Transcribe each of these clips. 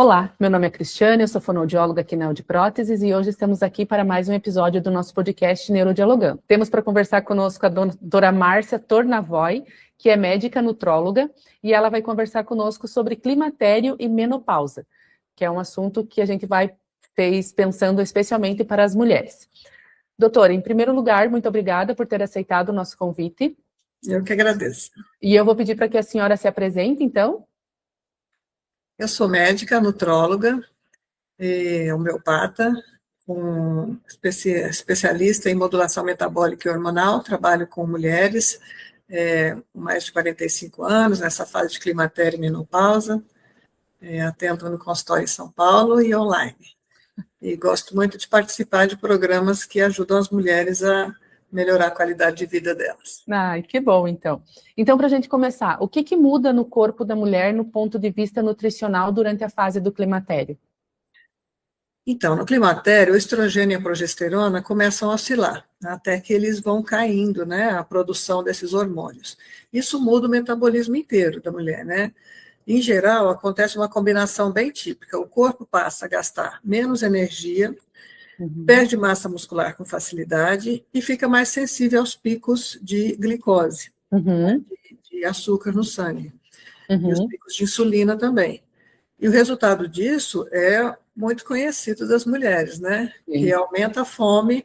Olá, meu nome é Cristiane, eu sou fonoaudióloga aqui na Audiópróteses e hoje estamos aqui para mais um episódio do nosso podcast Neurodialogando. Temos para conversar conosco a doutora Márcia Tornavoy, que é médica nutróloga, e ela vai conversar conosco sobre climatério e menopausa, que é um assunto que a gente vai pensando especialmente para as mulheres. Doutora, em primeiro lugar, muito obrigada por ter aceitado o nosso convite. Eu que agradeço. E eu vou pedir para que a senhora se apresente, então. Eu sou médica, nutróloga, homeopata, especialista em modulação metabólica e hormonal, trabalho com mulheres com mais de 45 anos, nessa fase de climatério e menopausa, atendo no consultório em São Paulo e online. E gosto muito de participar de programas que ajudam as mulheres a melhorar a qualidade de vida delas. Ai, que bom, então. Então, para a gente começar, o que muda no corpo da mulher no ponto de vista nutricional durante a fase do climatério? Então, no climatério, o estrogênio e a progesterona começam a oscilar, até que eles vão caindo, né, a produção desses hormônios. Isso muda o metabolismo inteiro da mulher, né? Em geral, acontece uma combinação bem típica. O corpo passa a gastar menos energia, perde massa muscular com facilidade e fica mais sensível aos picos de glicose, né, de açúcar no sangue, e os picos de insulina também. E o resultado disso é muito conhecido das mulheres, né? Que aumenta a fome,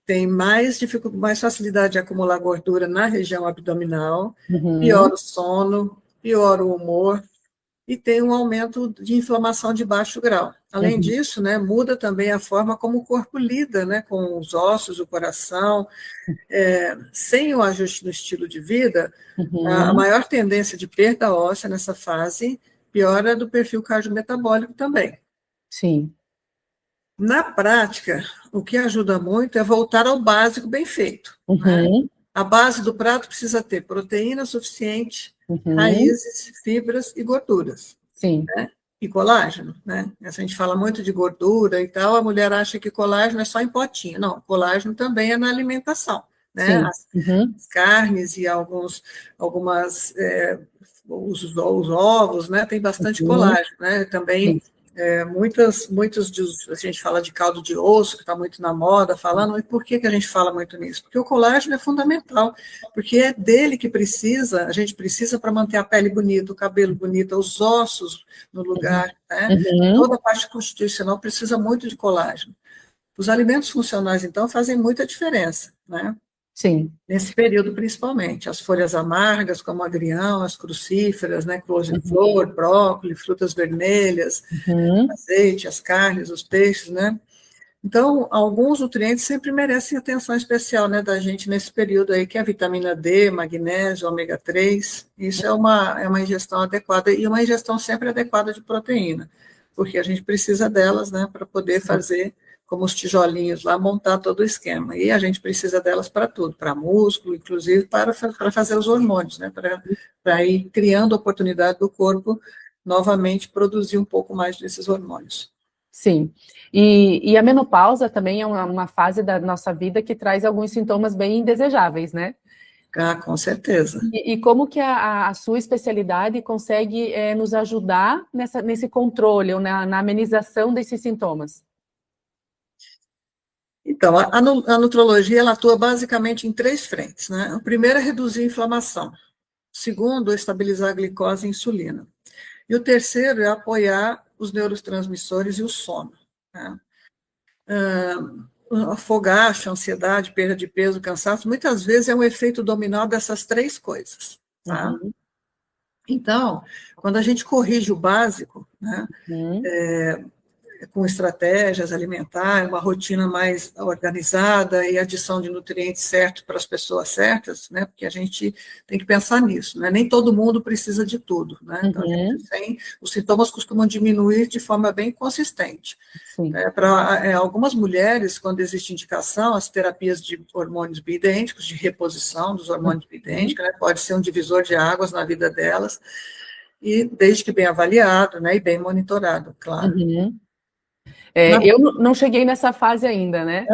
tem mais facilidade de acumular gordura na região abdominal, piora o sono, piora o humor, e tem um aumento de inflamação de baixo grau. Além disso, né, muda também a forma como o corpo lida, né, com os ossos, o coração. Sem o ajuste no estilo de vida, a maior tendência de perda óssea nessa fase piora do perfil cardiometabólico também. Sim. Na prática, o que ajuda muito é voltar ao básico bem feito. Né? A base do prato precisa ter proteína suficiente, raízes, fibras e gorduras. Sim. Né? E colágeno, né? A gente fala muito de gordura e tal, a mulher acha que colágeno é só em potinho. Não, colágeno também é na alimentação. Né? As carnes e os ovos, né? Tem bastante colágeno, né? Também a gente fala de caldo de osso, que está muito na moda, falando, e por que a gente fala muito nisso? Porque o colágeno é fundamental, porque é dele que a gente precisa para manter a pele bonita, o cabelo bonito, os ossos no lugar, né? Toda a parte constitucional precisa muito de colágeno. Os alimentos funcionais, então, fazem muita diferença, né? Sim. Nesse período, principalmente. As folhas amargas, como agrião, as crucíferas, né, couve-flor, brócolis, frutas vermelhas, azeite, as carnes, os peixes, né? Então, alguns nutrientes sempre merecem atenção especial, né, da gente nesse período aí, que é a vitamina D, magnésio, ômega 3. Isso é uma ingestão adequada, e uma ingestão sempre adequada de proteína, porque a gente precisa delas, né, para poder fazer como os tijolinhos lá, montar todo o esquema. E a gente precisa delas para tudo, para músculo, inclusive para fazer os hormônios, né? Para ir criando a oportunidade do corpo novamente produzir um pouco mais desses hormônios. Sim. E a menopausa também é uma fase da nossa vida que traz alguns sintomas bem indesejáveis, né? Ah, com certeza. E como que a sua especialidade consegue nos ajudar nesse controle ou na amenização desses sintomas? Então, a nutrologia, ela atua basicamente em 3 frentes, né? O primeiro é reduzir a inflamação. O segundo é estabilizar a glicose e a insulina. E o terceiro é apoiar os neurotransmissores e o sono. Né? Fogacho, ansiedade, perda de peso, cansaço, muitas vezes é um efeito dominó dessas 3 coisas. Tá? Então, quando a gente corrige o básico, né? Com estratégias alimentares, uma rotina mais organizada e adição de nutrientes certos para as pessoas certas, né? Porque a gente tem que pensar nisso, né? Nem todo mundo precisa de tudo, né? Então, os sintomas costumam diminuir de forma bem consistente. Para algumas mulheres, quando existe indicação, as terapias de hormônios bioidênticos, de reposição dos hormônios bioidênticos, né? Pode ser um divisor de águas na vida delas, e desde que bem avaliado, né? E bem monitorado, claro. Eu não cheguei nessa fase ainda, né?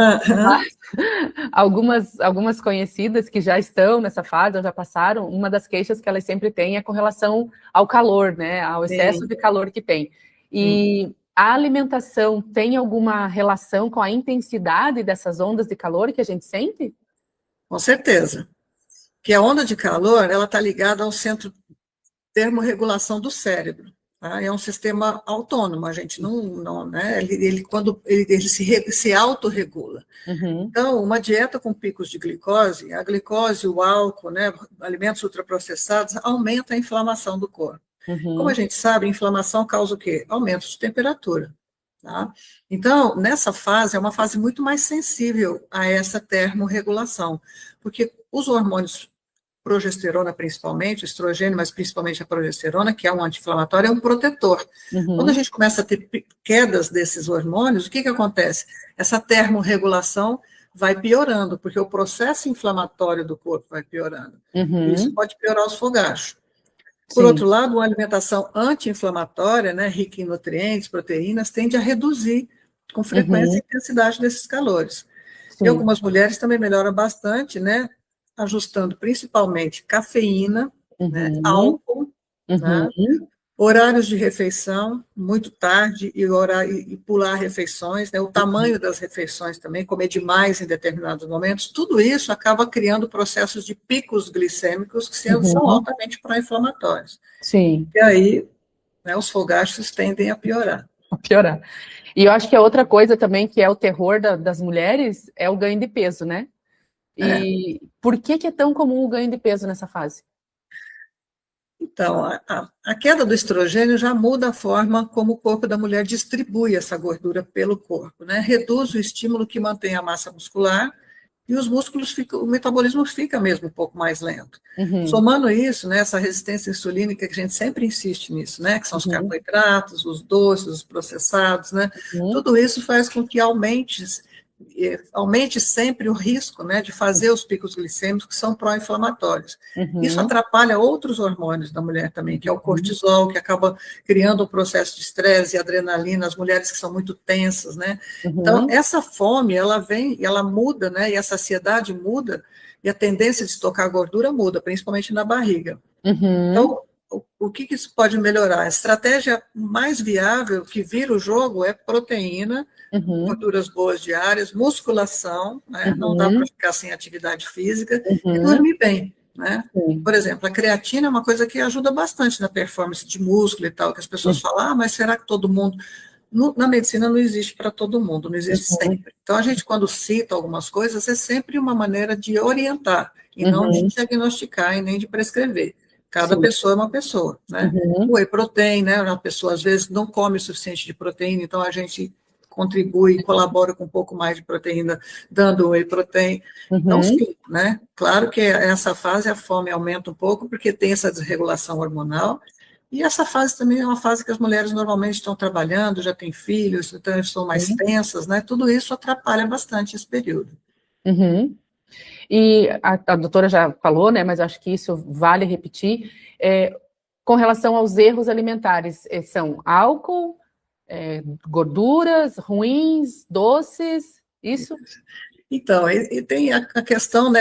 Mas algumas conhecidas que já estão nessa fase, ou já passaram, uma das queixas que elas sempre têm é com relação ao calor, né? Ao excesso de calor que tem. E a alimentação tem alguma relação com a intensidade dessas ondas de calor que a gente sente? Com certeza. Que a onda de calor, ela está ligada ao centro de termorregulação do cérebro. Tá? É um sistema autônomo, a gente não né? Ele se autorregula. Uhum, Então, uma dieta com picos de glicose, a glicose, o álcool, né, alimentos ultraprocessados, aumenta a inflamação do corpo. Como a uhum, gente sabe, a inflamação causa o quê? Aumento de temperatura. Tá? Então, nessa fase, é uma fase muito mais sensível a essa termorregulação, porque os hormônios, progesterona principalmente, o estrogênio, mas principalmente a progesterona, que é um anti-inflamatório, é um protetor. Quando a uhum, gente começa a ter quedas desses hormônios, o que acontece? Essa termorregulação vai piorando, porque o processo inflamatório do corpo vai piorando. E isso uhum. pode piorar os fogachos. Por outro Sim. lado, uma alimentação anti-inflamatória, né, rica em nutrientes, proteínas, tende a reduzir com frequência Uhum, a intensidade desses calores. E sim. algumas mulheres também melhoram bastante, né, ajustando principalmente cafeína, né, Uhum, álcool, né, uhum, horários de refeição, muito tarde, e pular refeições, né, o tamanho das refeições também, comer demais em determinados momentos, tudo isso acaba criando processos de picos glicêmicos que são uhum, altamente pró-inflamatórios. sim. E aí, né, os fogachos tendem a piorar. Vou piorar. E eu acho que a outra coisa também que é o terror das mulheres é o ganho de peso, né? É. E por que que é tão comum o ganho de peso nessa fase? Então, a queda do estrogênio já muda a forma como o corpo da mulher distribui essa gordura pelo corpo, né? Reduz o estímulo que mantém a massa muscular e os músculos ficam, o metabolismo fica mesmo um pouco mais lento. Uhum, Somando isso, né, essa resistência insulínica que a gente sempre insiste nisso, né, que são os uhum, carboidratos, os doces, os processados, né, uhum, tudo isso faz com que aumente sempre o risco, né, de fazer os picos glicêmicos que são pró-inflamatórios. Isso uhum, atrapalha outros hormônios da mulher também, que é o uhum, cortisol, que acaba criando um processo de estresse e adrenalina, as mulheres que são muito tensas, né? Então, uhum, essa fome, ela vem, ela muda, né, e a saciedade muda, e a tendência de estocar gordura muda, principalmente na barriga. uhum, Então, o que isso pode melhorar? A estratégia mais viável que vira o jogo é proteína, uhum, gorduras boas diárias, musculação, né? Não dá para uhum, ficar sem atividade física, e uhum, dormir bem, né? sim, Por exemplo, a creatina é uma coisa que ajuda bastante na performance de músculo e tal, que as pessoas falam, ah, mas será que todo mundo... Na medicina não existe para todo mundo, não existe uhum, sempre. Então, a gente, quando cita algumas coisas, é sempre uma maneira de orientar, e não de uhum, diagnosticar e nem de prescrever. Cada sim, pessoa é uma pessoa, né? O uhum, whey protein, né? A pessoa às vezes não come o suficiente de proteína, então a gente contribui, colabora com um pouco mais de proteína, dando whey protein. Então, uhum, sim, né? Claro que essa fase a fome aumenta um pouco, porque tem essa desregulação hormonal, e essa fase também é uma fase que as mulheres normalmente estão trabalhando, já têm filhos, então estão mais uhum, tensas, né? Tudo isso atrapalha bastante esse período. uhum. E a doutora já falou, né, mas acho que isso vale repetir, com relação aos erros alimentares, são álcool, gorduras ruins, doces, isso? Então, e tem a questão, né,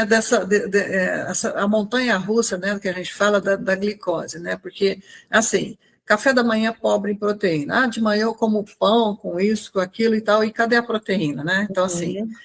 a montanha-russa, né, que a gente fala da glicose, né, porque, assim, café da manhã pobre em proteína, de manhã eu como pão com isso, com aquilo e tal, e cadê a proteína, né? Então, assim, Uhum,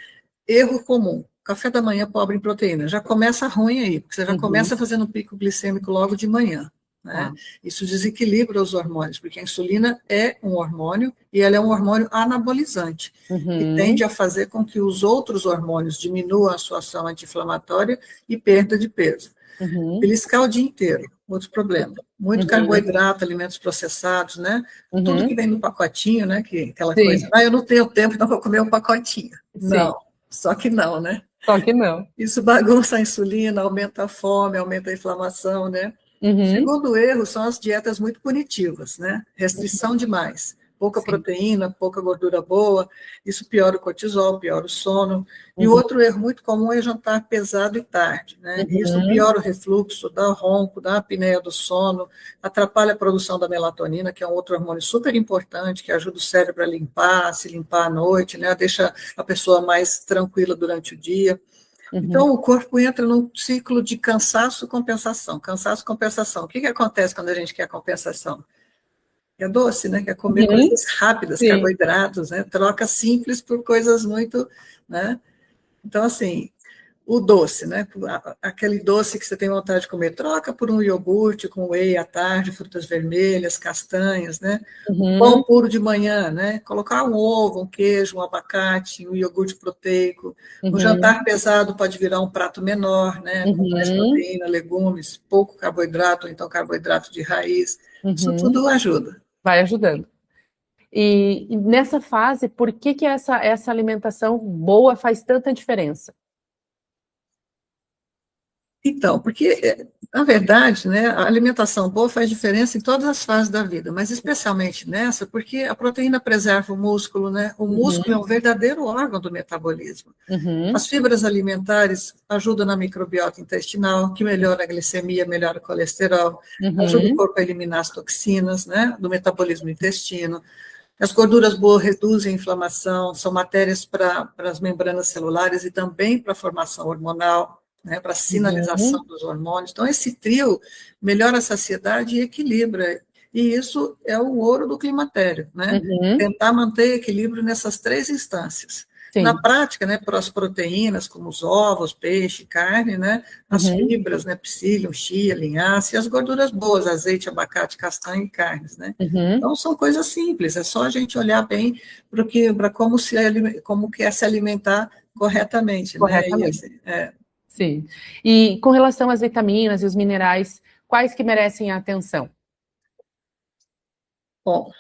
erro comum, café da manhã pobre em proteína, já começa ruim aí, porque você já uhum, começa fazendo um pico glicêmico logo de manhã, né? tá. Isso desequilibra os hormônios, porque a insulina é um hormônio e ela é um hormônio anabolizante, que tende Uhum, a fazer com que os outros hormônios diminuam a sua ação anti-inflamatória e perda de peso. uhum, Beliscar o dia inteiro, outro problema. Muito uhum, carboidrato, alimentos processados, né? Tudo que uhum, vem no pacotinho, né? Aquela coisa, sim, eu não tenho tempo, então vou comer um pacotinho. sim, Não, só que não, né? só que não. Isso bagunça a insulina, aumenta a fome, aumenta a inflamação, né? Uhum, Segundo erro são as dietas muito punitivas, né? Restrição demais, pouca sim, proteína, pouca gordura boa, isso piora o cortisol, piora o sono. E o uhum, outro erro muito comum é jantar pesado e tarde, né? Isso uhum, piora o refluxo, dá ronco, dá apneia do sono, atrapalha a produção da melatonina, que é um outro hormônio super importante, que ajuda o cérebro a limpar, se limpar à noite, né? Deixa a pessoa mais tranquila durante o dia. uhum, Então, o corpo entra num ciclo de cansaço-compensação, cansaço-compensação. O que acontece quando a gente quer compensação? que é doce, né? Que é comer coisas rápidas, Sim. carboidratos, né? Troca simples por coisas muito, né? Então, assim, o doce, né? Aquele doce que você tem vontade de comer, troca por um iogurte com whey à tarde, frutas vermelhas, castanhas, né? O pão puro de manhã, né? Colocar um ovo, um queijo, um abacate, um iogurte proteico. O jantar pesado pode virar um prato menor, né? Com mais proteína, legumes, pouco carboidrato, ou então carboidrato de raiz. Isso tudo ajuda. Vai ajudando. E nessa fase, por que essa alimentação boa faz tanta diferença? Então, porque, na verdade, né, a alimentação boa faz diferença em todas as fases da vida, mas especialmente nessa, porque a proteína preserva o músculo, né? O músculo é um verdadeiro órgão do metabolismo. As fibras alimentares ajudam na microbiota intestinal, que melhora a glicemia, melhora o colesterol, ajuda o corpo a eliminar as toxinas, né, do metabolismo do intestino. As gorduras boas reduzem a inflamação, são matérias para as membranas celulares e também para a formação hormonal, né, para a sinalização dos hormônios. Então, esse trio melhora a saciedade e equilibra. E isso é o ouro do climatério, né? Tentar manter equilíbrio nessas três instâncias. Sim. Na prática, né, para as proteínas, como os ovos, peixe, carne, né, as fibras, né, psyllium, chia, linhaça, e as gorduras boas, azeite, abacate, castanha e carnes, né. Então, são coisas simples, é só a gente olhar bem para como que é se alimentar corretamente, né. E, assim, Sim. E com relação às vitaminas e os minerais, quais que merecem a atenção? Bom,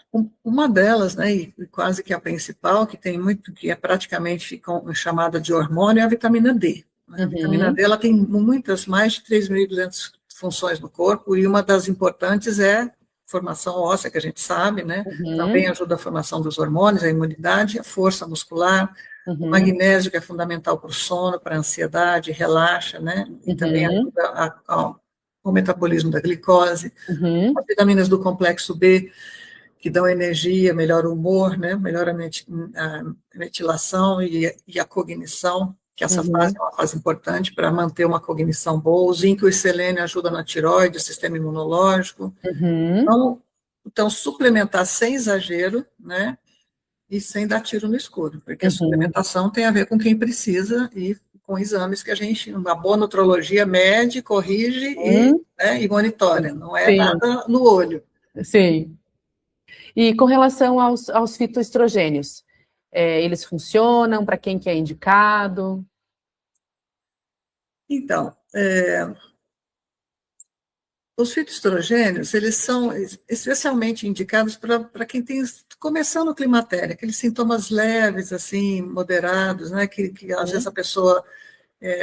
uma delas, né, e quase que a principal, que tem muito, que é praticamente chamada de hormônio, é a vitamina D. Né? A vitamina D, ela tem muitas, mais de 3.200 funções no corpo, e uma das importantes é formação óssea, que a gente sabe, né, também ajuda a formação dos hormônios, a imunidade, a força muscular, o magnésio, que é fundamental para o sono, para a ansiedade, relaxa, né, e também ajuda ao metabolismo da glicose, as vitaminas do complexo B, que dão energia, melhora o humor, né, melhora a metilação e a cognição, que essa fase é uma fase importante para manter uma cognição boa. O zinco e o selênio ajudam na tireoide, o sistema imunológico. Então, suplementar sem exagero, né, e sem dar tiro no escuro, porque a suplementação tem a ver com quem precisa e com exames que a gente, uma boa nutrologia, mede, corrige né, e monitora, não é nada no olho. Sim. E com relação aos fitoestrogênios, eles funcionam para quem que é indicado? Então, os fitoestrogênios, eles são especialmente indicados para quem tem, começando o climatério, aqueles sintomas leves, assim, moderados, né, que às vezes a pessoa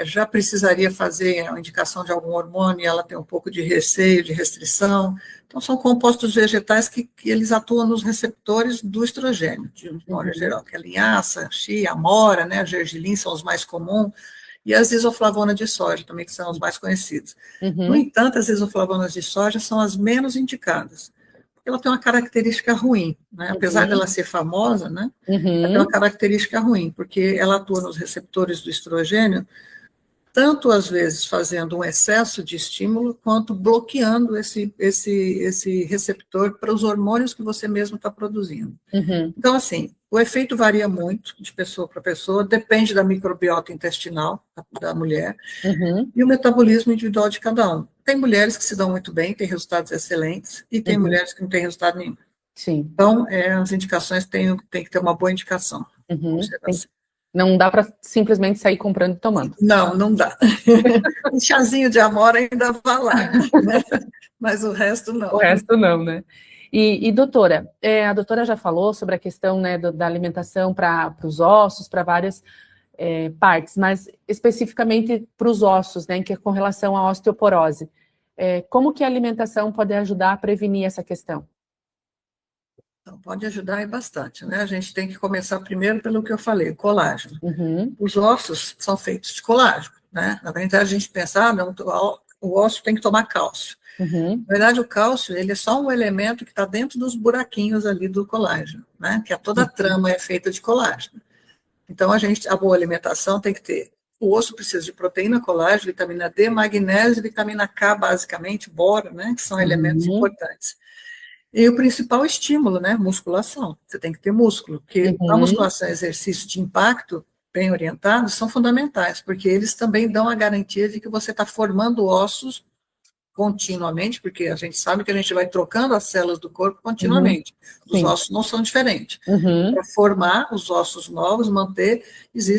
já precisaria fazer a indicação de algum hormônio e ela tem um pouco de receio, de restrição. Então, são compostos vegetais que eles atuam nos receptores do estrogênio, de modo geral, que é a linhaça, a chia, a amora, né, a gergelim são os mais comuns, e as isoflavonas de soja também, que são os mais conhecidos. No entanto, as isoflavonas de soja são as menos indicadas, porque ela tem uma característica ruim, né? Apesar dela ser famosa, né? Ela tem uma característica ruim, porque ela atua nos receptores do estrogênio, tanto às vezes fazendo um excesso de estímulo, quanto bloqueando esse receptor para os hormônios que você mesmo está produzindo. Então, assim, o efeito varia muito de pessoa para pessoa, depende da microbiota intestinal da mulher e o metabolismo individual de cada um. Tem mulheres que se dão muito bem, têm resultados excelentes, e tem mulheres que não têm resultado nenhum. Sim. Então, as indicações têm que ter uma boa indicação. Não dá para simplesmente sair comprando e tomando. Não dá. Um chazinho de amora ainda vai lá, né? Mas o resto não. O resto não, né? E doutora, a doutora já falou sobre a questão, né, da alimentação para os ossos, para várias partes, mas especificamente para os ossos, né, que é com relação à osteoporose. Como que a alimentação pode ajudar a prevenir essa questão? Então, pode ajudar e bastante, né? A gente tem que começar primeiro pelo que eu falei, colágeno. Os ossos são feitos de colágeno, né? Na verdade, a gente pensa, não, o osso tem que tomar cálcio. Na verdade, o cálcio, ele é só um elemento que está dentro dos buraquinhos ali do colágeno, né? Que toda a trama é feita de colágeno. Então, a boa alimentação tem que ter, o osso precisa de proteína, colágeno, vitamina D, magnésio, vitamina K, basicamente, boro, né? Que são elementos importantes. E o principal estímulo, né? Musculação. Você tem que ter músculo, porque a Uhum, musculação e exercício de impacto bem orientados são fundamentais, porque eles também dão a garantia de que você está formando ossos continuamente, porque a gente sabe que a gente vai trocando as células do corpo uhum, continuamente. Os sim. ossos não são diferentes. Uhum, Para formar os ossos novos, manter,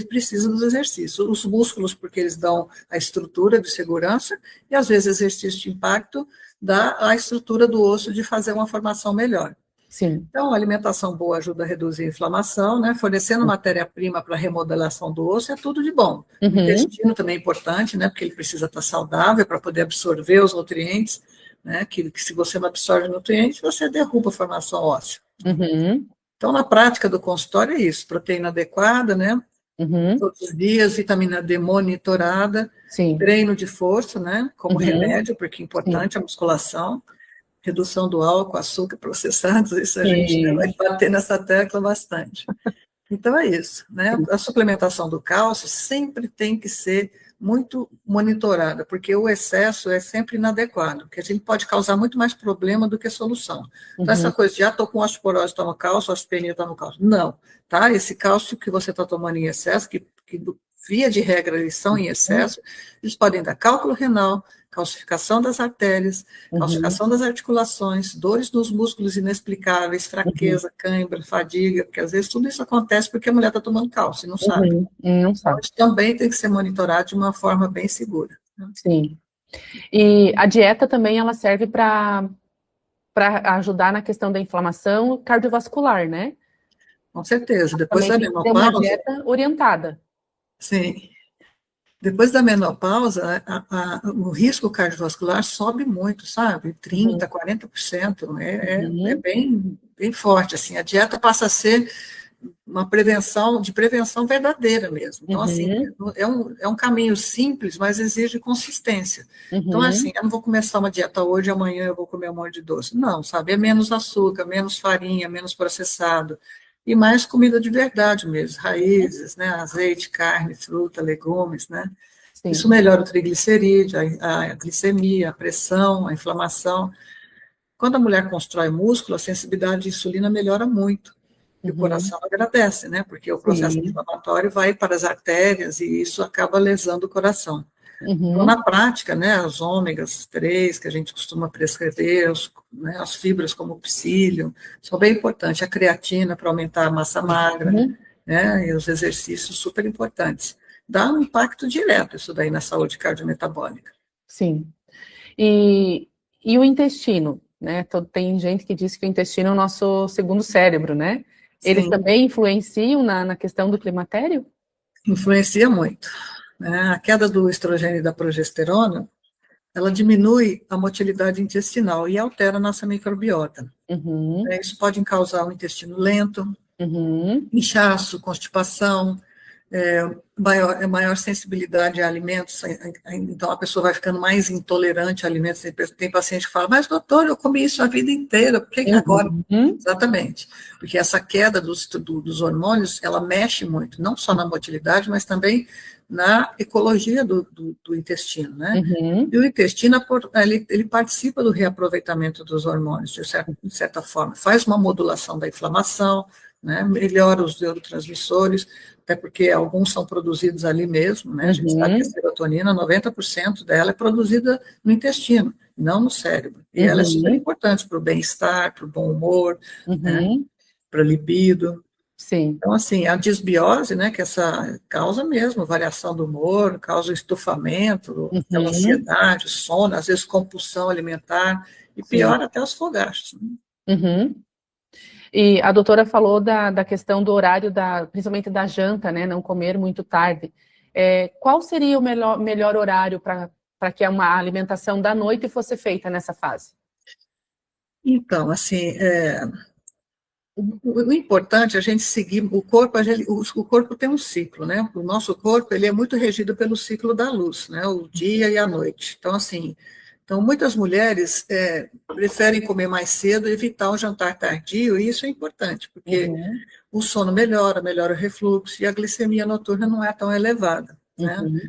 precisa dos exercícios. Os músculos, porque eles dão a estrutura de segurança, e às vezes exercício de impacto dá a estrutura do osso de fazer uma formação melhor. sim. Então, a alimentação boa ajuda a reduzir a inflamação, né? Fornecendo matéria-prima para a remodelação do osso é tudo de bom. O Uhum, intestino também é importante, né? Porque ele precisa estar saudável para poder absorver os nutrientes, né? Que se você não absorve nutrientes, você derruba a formação óssea. uhum, Então, na prática do consultório é isso, proteína adequada, né? uhum, Todos os dias, vitamina D monitorada, sim. treino de força, né? Como Uhum, remédio, porque é sim. importante a musculação, redução do álcool, açúcar, processados, isso a gente, né, vai Sim, bater nessa tecla bastante. Então é isso, né? sim. A suplementação do cálcio sempre tem que ser muito monitorada, porque o excesso é sempre inadequado, porque a gente pode causar muito mais problema do que solução. Então, essa Uhum, coisa de, estou com osteoporose, toma cálcio, osteopenia, toma cálcio. Não, tá? Esse cálcio que você está tomando em excesso, que via de regra eles são em uhum, excesso, eles podem dar cálculo renal, calcificação das artérias, uhum, calcificação das articulações, dores nos músculos inexplicáveis, uhum, fraqueza, cãibra, fadiga, porque às vezes tudo isso acontece porque a mulher está tomando cálcio e não sabe. uhum. Não Então, sabe. isso também tem que ser monitorado de uma forma bem segura, né? Sim. E a dieta também ela serve para ajudar na questão da inflamação cardiovascular, né? Com certeza. Depois Também da tem que ter uma menopausa, dieta orientada. sim. Depois da menopausa, o risco cardiovascular sobe muito, sabe? Uhum, 30, 40%. É uhum, bem, bem forte, assim. A dieta passa a ser uma prevenção, de prevenção verdadeira mesmo. Então, assim, uhum, é um caminho simples, mas exige consistência. Então, assim, uhum, eu não vou começar uma dieta hoje, amanhã eu vou comer um monte de doce. Não, sabe? É menos açúcar, menos farinha, menos processado, e mais comida de verdade mesmo, raízes, né? Azeite, carne, fruta, legumes, né? Isso sim. melhora o triglicerídeo, a glicemia, a pressão, a inflamação. Quando a mulher constrói músculo, a sensibilidade de insulina melhora muito. E o Uhum, coração agradece, né? Porque o processo sim. inflamatório vai para as artérias e isso acaba lesando o coração. Então, Uhum, na prática, né, os ômegas 3 que a gente costuma prescrever, né, as fibras como o psyllium, são bem importantes. A creatina para aumentar a massa magra, uhum, né, e os exercícios super importantes. Dá um impacto direto isso daí na saúde cardiometabólica. sim. E, e o intestino, né? Tem gente que diz que o intestino é o nosso segundo cérebro, né? Eles Sim, também influenciam na questão do climatério? influencia muito, né? A queda do estrogênio e da progesterona, ela diminui a motilidade intestinal e altera a nossa microbiota. Uhum, Isso pode causar um intestino lento, uhum, inchaço, constipação, maior sensibilidade a alimentos, então a pessoa vai ficando mais intolerante a alimentos. Tem paciente que fala, mas doutor, eu comi isso a vida inteira, por que agora? uhum, Exatamente, porque essa queda dos hormônios, ela mexe muito, não só na motilidade, mas também na ecologia do intestino, né? uhum, E o intestino, ele participa do reaproveitamento dos hormônios, de certa forma, faz uma modulação da inflamação, né? Melhora os neurotransmissores, até porque alguns são produzidos ali mesmo, né? A gente sabe que a uhum, serotonina, 90% dela é produzida no intestino, não no cérebro. E ela é super uhum, importante para o bem-estar, para o bom humor, né? uhum, Para a libido. sim. Então, assim, a disbiose, né, que essa causa mesmo variação do humor, causa estufamento, aquela Uhum, ansiedade, sono, às vezes compulsão alimentar, e sim. pior até os fogachos, né? Uhum. E a doutora falou da questão do horário, principalmente da janta, né? Não comer muito tarde. Qual seria o melhor horário para que uma alimentação da noite fosse feita nessa fase? Então, assim, o importante é a gente seguir o corpo, o corpo tem um ciclo, né? O nosso corpo, ele é muito regido pelo ciclo da luz, né? O dia e a noite. Então, assim, muitas mulheres preferem comer mais cedo, evitar o jantar tardio, e isso é importante, porque Uhum, o sono melhora o refluxo, e a glicemia noturna não é tão elevada, né? uhum,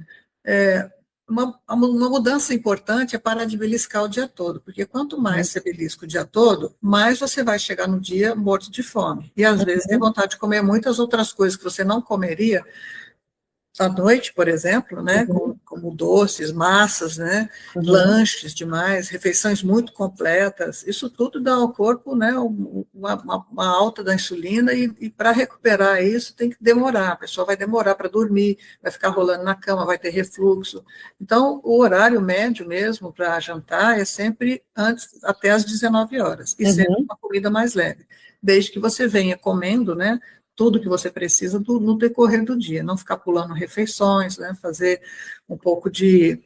uma mudança importante é parar de beliscar o dia todo, porque quanto mais você belisca o dia todo, mais você vai chegar no dia morto de fome. E às vezes tem vontade de comer muitas outras coisas que você não comeria à noite, por exemplo, né, como doces, massas, né, lanches demais, refeições muito completas, isso tudo dá ao corpo, né, uma alta da insulina e para recuperar isso tem que demorar, a pessoa vai demorar para dormir, vai ficar rolando na cama, vai ter refluxo. Então, o horário médio mesmo para jantar é sempre antes, até às 19 horas, e sempre uma comida mais leve, desde que você venha comendo, né, tudo que você precisa no decorrer do dia, não ficar pulando refeições, né, fazer um pouco de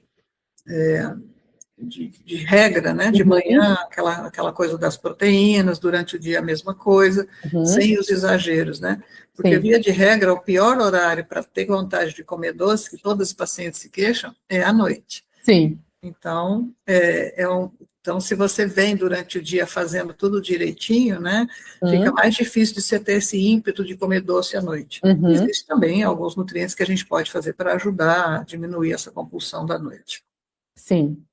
regra, né, de manhã, aquela coisa das proteínas, durante o dia a mesma coisa, sem os exageros, né, porque via de regra, o pior horário para ter vontade de comer doce, que todos os pacientes se queixam, é à noite. Sim. Então, então, se você vem durante o dia fazendo tudo direitinho, né, fica mais difícil de você ter esse ímpeto de comer doce à noite. Existem também alguns nutrientes que a gente pode fazer para ajudar a diminuir essa compulsão da noite. Sim.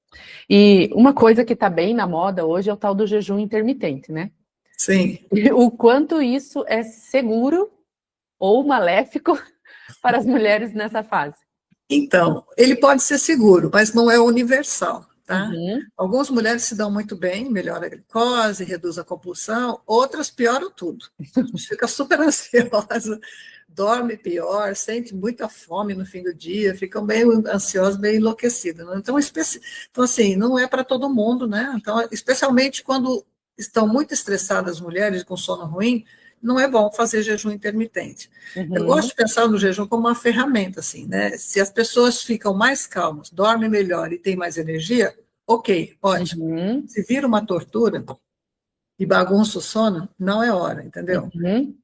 E uma coisa que está bem na moda hoje é o tal do jejum intermitente, né? Sim. O quanto isso é seguro ou maléfico para as mulheres nessa fase? Então, ele pode ser seguro, mas não é universal, tá? Algumas mulheres se dão muito bem, melhora a glicose, reduz a compulsão, outras pioram tudo. Fica super ansiosa, dorme pior, sente muita fome no fim do dia, ficam meio ansiosas, meio enlouquecidas. Né? Então, assim, não é para todo mundo, né? Então, especialmente quando estão muito estressadas as mulheres com sono ruim, não é bom fazer jejum intermitente. Eu gosto de pensar no jejum como uma ferramenta, assim, né? Se as pessoas ficam mais calmas, dormem melhor e têm mais energia, ok, ótimo. Se vira uma tortura e bagunça o sono, não é hora, entendeu?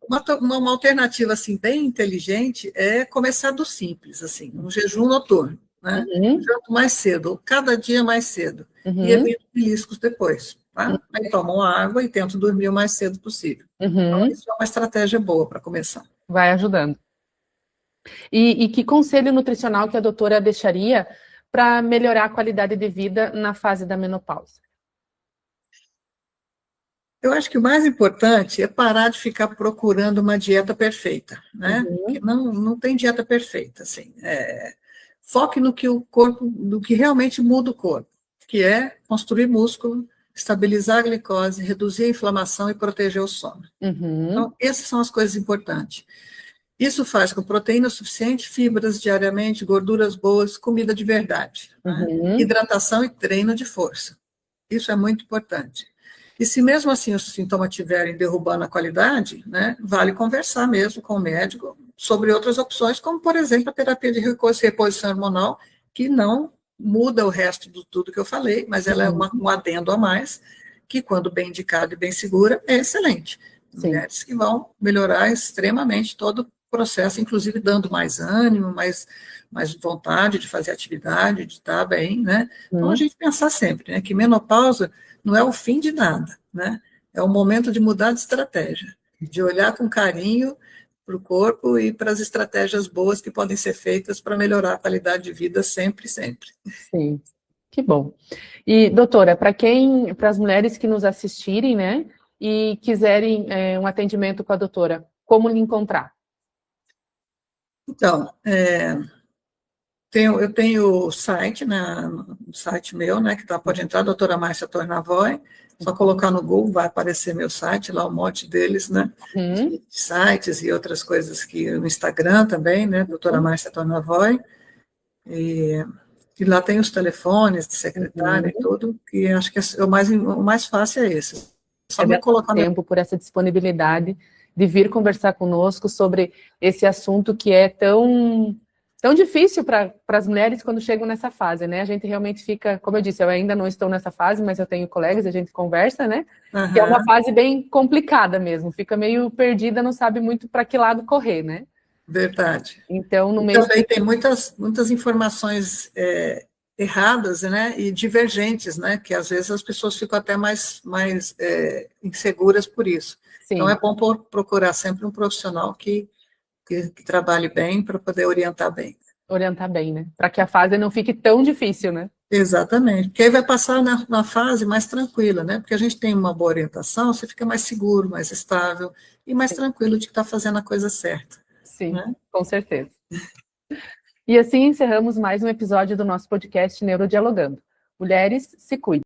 Uma alternativa, assim, bem inteligente é começar do simples, assim, um jejum noturno, né? Janto mais cedo, ou cada dia mais cedo, e evito beliscos depois, tá? Aí tomam água e tentam dormir o mais cedo possível. Então, isso é uma estratégia boa para começar. Vai ajudando. E que conselho nutricional que a doutora deixaria para melhorar a qualidade de vida na fase da menopausa? Eu acho que o mais importante é parar de ficar procurando uma dieta perfeita, né? Que não tem dieta perfeita, assim. Foque no que o corpo, no que realmente muda o corpo, que é construir músculo, estabilizar a glicose, reduzir a inflamação e proteger o sono. Então, essas são as coisas importantes. Isso faz com proteína suficiente, fibras diariamente, gorduras boas, comida de verdade, né? Hidratação e treino de força. Isso é muito importante. E se mesmo assim os sintomas estiverem derrubando a qualidade, né, vale conversar mesmo com o médico sobre outras opções, como, por exemplo, a terapia de reposição hormonal, que não muda o resto de tudo que eu falei, mas ela é um adendo a mais, que quando bem indicado e bem segura, é excelente. Mulheres que vão melhorar extremamente todo o processo, inclusive dando mais ânimo, mais vontade de fazer atividade, de estar bem, né? Então, a gente pensar sempre, né, que menopausa não é o fim de nada, né? É o momento de mudar de estratégia, de olhar com carinho para o corpo e para as estratégias boas que podem ser feitas para melhorar a qualidade de vida sempre, sempre. Sim, que bom. E, doutora, para as mulheres que nos assistirem, né, e quiserem um atendimento com a doutora, como lhe encontrar? Então, eu tenho o site, no site meu, né, que pode entrar, doutora Márcia Tornavoy, só colocar no Google, vai aparecer meu site, lá um monte deles, né, de sites e outras coisas que no Instagram também, né, doutora Márcia Tornavoy, e lá tem os telefones de secretária e tudo, e acho que o mais fácil é esse. Só me colocar tempo por essa disponibilidade de vir conversar conosco sobre esse assunto que é tão difícil para as mulheres quando chegam nessa fase, né? A gente realmente fica, como eu disse, eu ainda não estou nessa fase, mas eu tenho colegas, a gente conversa, né? Que é uma fase bem complicada mesmo, fica meio perdida, não sabe muito para que lado correr, né? Verdade. Então, no meio... Também tem muitas informações erradas, né, e divergentes, né, que às vezes as pessoas ficam até mais inseguras por isso. Sim. Então, é bom procurar sempre um profissional que trabalhe bem para poder orientar bem. orientar bem, né? Para que a fase não fique tão difícil, né? Exatamente, porque aí vai passar na fase mais tranquila, né? Porque a gente tem uma boa orientação, você fica mais seguro, mais estável e mais tranquilo de que está fazendo a coisa certa, Sim, né? com certeza. E assim encerramos mais um episódio do nosso podcast Neurodialogando. Mulheres, se cuidem.